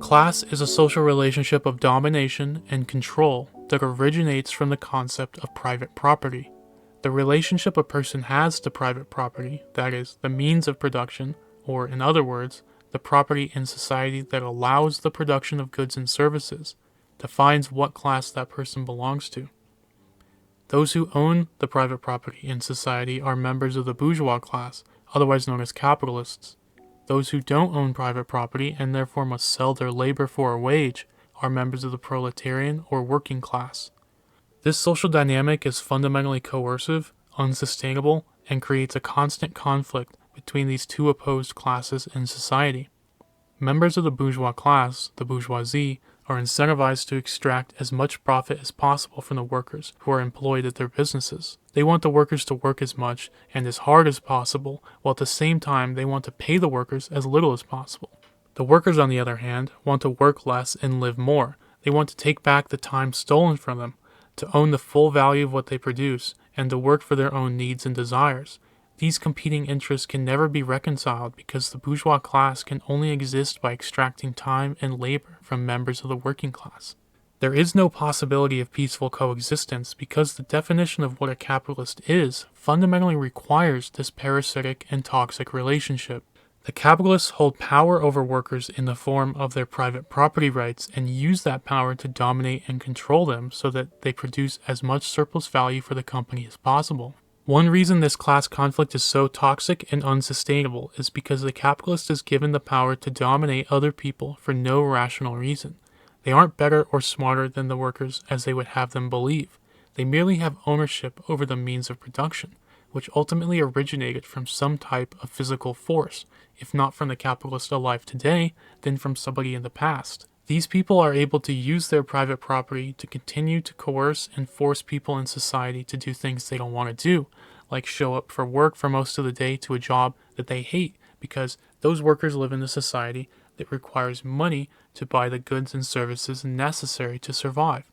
class is a social relationship of domination and control that originates from the concept of private property. The relationship a person has to private property, that is, the means of production, or in other words, the property in society that allows the production of goods and services, defines what class that person belongs to. Those who own the private property in society are members of the bourgeois class, otherwise known as capitalists. Those who don't own private property and therefore must sell their labor for a wage are members of the proletarian or working class. This social dynamic is fundamentally coercive, unsustainable, and creates a constant conflict between these two opposed classes in society. Members of the bourgeois class, the bourgeoisie, are incentivized to extract as much profit as possible from the workers who are employed at their businesses. They want the workers to work as much and as hard as possible, while at the same time they want to pay the workers as little as possible. The workers, on the other hand, want to work less and live more. They want to take back the time stolen from them, to own the full value of what they produce, and to work for their own needs and desires. These competing interests can never be reconciled because the bourgeois class can only exist by extracting time and labor from members of the working class. There is no possibility of peaceful coexistence because the definition of what a capitalist is fundamentally requires this parasitic and toxic relationship. The capitalists hold power over workers in the form of their private property rights and use that power to dominate and control them so that they produce as much surplus value for the company as possible. One reason this class conflict is so toxic and unsustainable is because the capitalist is given the power to dominate other people for no rational reason. They aren't better or smarter than the workers as they would have them believe. They merely have ownership over the means of production, which ultimately originated from some type of physical force, if not from the capitalist alive today, then from somebody in the past. These people are able to use their private property to continue to coerce and force people in society to do things they don't want to do, like show up for work for most of the day to a job that they hate, because those workers live in a society that requires money to buy the goods and services necessary to survive.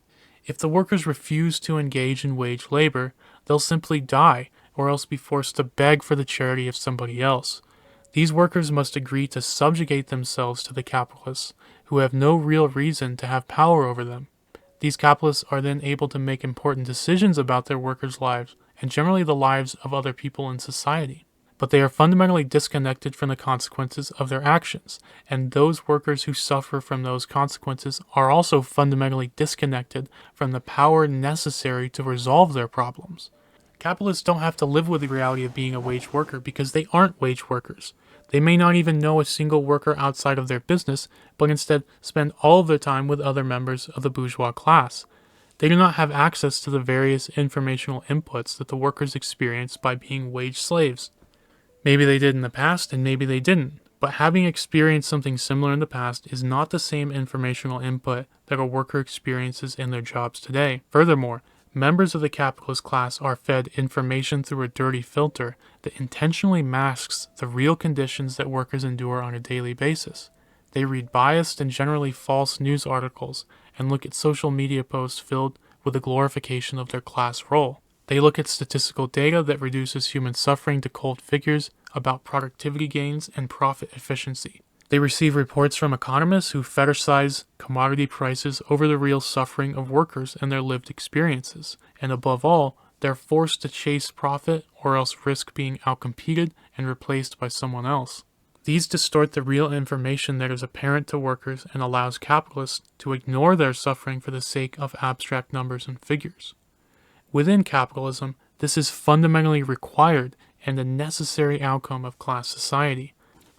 If the workers refuse to engage in wage labor, they'll simply die, or else be forced to beg for the charity of somebody else. These workers must agree to subjugate themselves to the capitalists, who have no real reason to have power over them. These capitalists are then able to make important decisions about their workers' lives, and generally the lives of other people in society. But they are fundamentally disconnected from the consequences of their actions, and those workers who suffer from those consequences are also fundamentally disconnected from the power necessary to resolve their problems. Capitalists don't have to live with the reality of being a wage worker because they aren't wage workers. They may not even know a single worker outside of their business, but instead spend all of their time with other members of the bourgeois class. They do not have access to the various informational inputs that the workers experience by being wage slaves. Maybe they did in the past, and maybe they didn't, but having experienced something similar in the past is not the same informational input that a worker experiences in their jobs today. Furthermore, members of the capitalist class are fed information through a dirty filter that intentionally masks the real conditions that workers endure on a daily basis. They read biased and generally false news articles and look at social media posts filled with the glorification of their class role. They look at statistical data that reduces human suffering to cold figures about productivity gains and profit efficiency. They receive reports from economists who fetishize commodity prices over the real suffering of workers and their lived experiences. And above all, they're forced to chase profit or else risk being outcompeted and replaced by someone else. These distort the real information that is apparent to workers and allows capitalists to ignore their suffering for the sake of abstract numbers and figures. Within capitalism, this is fundamentally required and a necessary outcome of class society.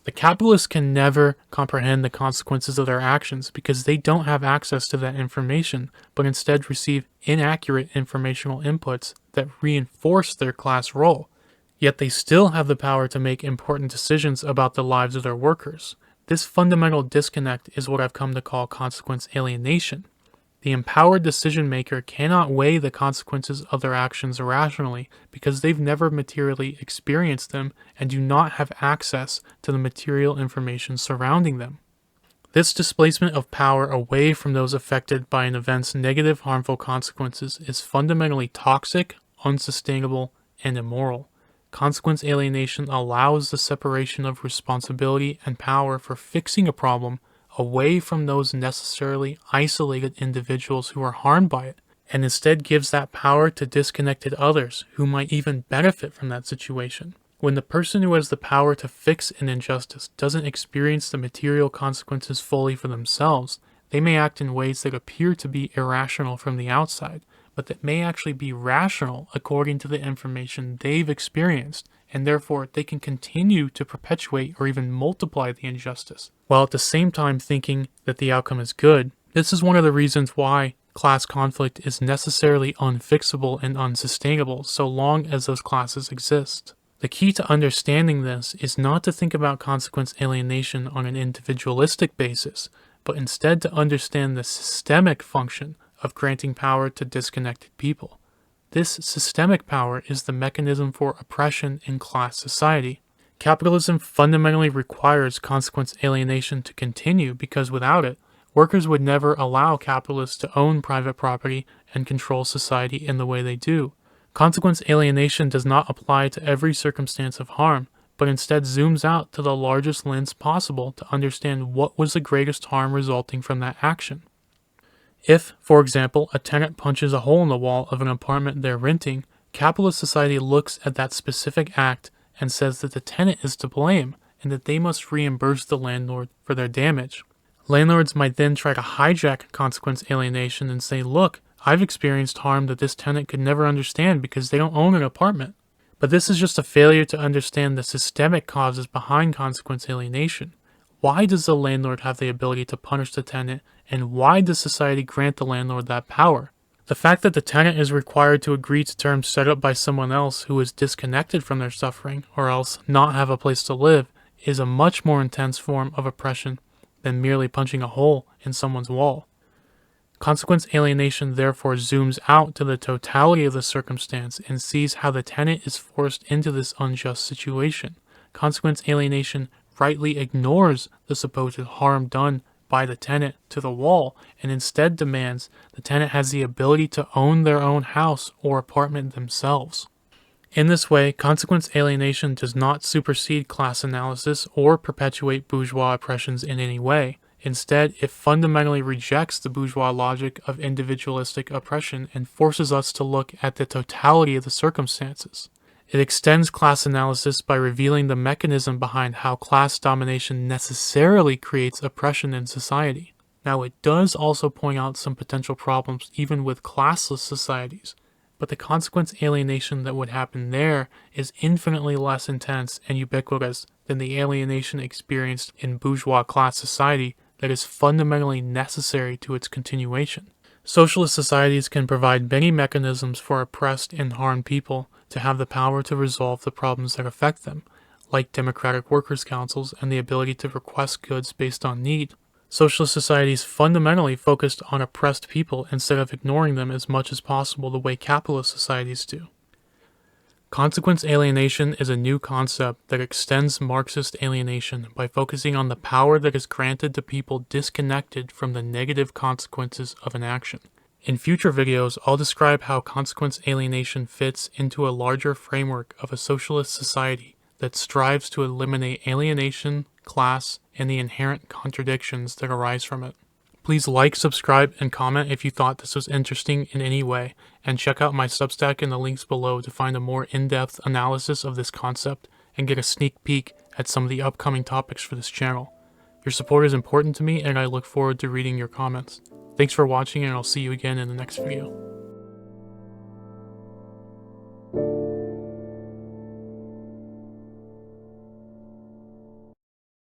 The capitalists can never comprehend the consequences of their actions because they don't have access to that information, but instead receive inaccurate informational inputs that reinforce their class role. Yet they still have the power to make important decisions about the lives of their workers. This fundamental disconnect is what I've come to call consequence alienation. The empowered decision maker cannot weigh the consequences of their actions rationally because they've never materially experienced them and do not have access to the material information surrounding them. This displacement of power away from those affected by an event's negative, harmful consequences is fundamentally toxic, unsustainable, and immoral. Consequence alienation allows the separation of responsibility and power for fixing a problem away from those necessarily isolated individuals who are harmed by it, and instead gives that power to disconnected others who might even benefit from that situation. When the person who has the power to fix an injustice doesn't experience the material consequences fully for themselves, they may act in ways that appear to be irrational from the outside, but that may actually be rational according to the information they've experienced, and therefore they can continue to perpetuate or even multiply the injustice, while at the same time thinking that the outcome is good. This is one of the reasons why class conflict is necessarily unfixable and unsustainable so long as those classes exist. The key to understanding this is not to think about consequence alienation on an individualistic basis, but instead to understand the systemic function of granting power to disconnected people. This systemic power is the mechanism for oppression in class society. Capitalism fundamentally requires consequence alienation to continue because without it, workers would never allow capitalists to own private property and control society in the way they do. Consequence alienation does not apply to every circumstance of harm, but instead zooms out to the largest lens possible to understand what was the greatest harm resulting from that action. If, for example, a tenant punches a hole in the wall of an apartment they're renting, capitalist society looks at that specific act and says that the tenant is to blame and that they must reimburse the landlord for their damage. Landlords might then try to hijack consequence alienation and say, look, I've experienced harm that this tenant could never understand because they don't own an apartment. But this is just a failure to understand the systemic causes behind consequence alienation. Why does the landlord have the ability to punish the tenant, and why does society grant the landlord that power? The fact that the tenant is required to agree to terms set up by someone else who is disconnected from their suffering, or else not have a place to live, is a much more intense form of oppression than merely punching a hole in someone's wall. Consequence alienation therefore zooms out to the totality of the circumstance and sees how the tenant is forced into this unjust situation. Consequence alienation rightly ignores the supposed harm done by the tenant to the wall and instead demands the tenant has the ability to own their own house or apartment themselves. In this way, consequence alienation does not supersede class analysis or perpetuate bourgeois oppressions in any way. Instead, it fundamentally rejects the bourgeois logic of individualistic oppression and forces us to look at the totality of the circumstances. It extends class analysis by revealing the mechanism behind how class domination necessarily creates oppression in society. Now, it does also point out some potential problems even with classless societies, but the consequence alienation that would happen there is infinitely less intense and ubiquitous than the alienation experienced in bourgeois class society that is fundamentally necessary to its continuation. Socialist societies can provide many mechanisms for oppressed and harmed people to have the power to resolve the problems that affect them, like democratic workers' councils and the ability to request goods based on need. Socialist societies fundamentally focused on oppressed people instead of ignoring them as much as possible the way capitalist societies do. Consequence alienation is a new concept that extends Marxist alienation by focusing on the power that is granted to people disconnected from the negative consequences of an action. In future videos, I'll describe how consequence alienation fits into a larger framework of a socialist society that strives to eliminate alienation, class, and the inherent contradictions that arise from it. Please like, subscribe, and comment if you thought this was interesting in any way, and check out my Substack in the links below to find a more in-depth analysis of this concept and get a sneak peek at some of the upcoming topics for this channel. Your support is important to me, and I look forward to reading your comments. Thanks for watching, and I'll see you again in the next video.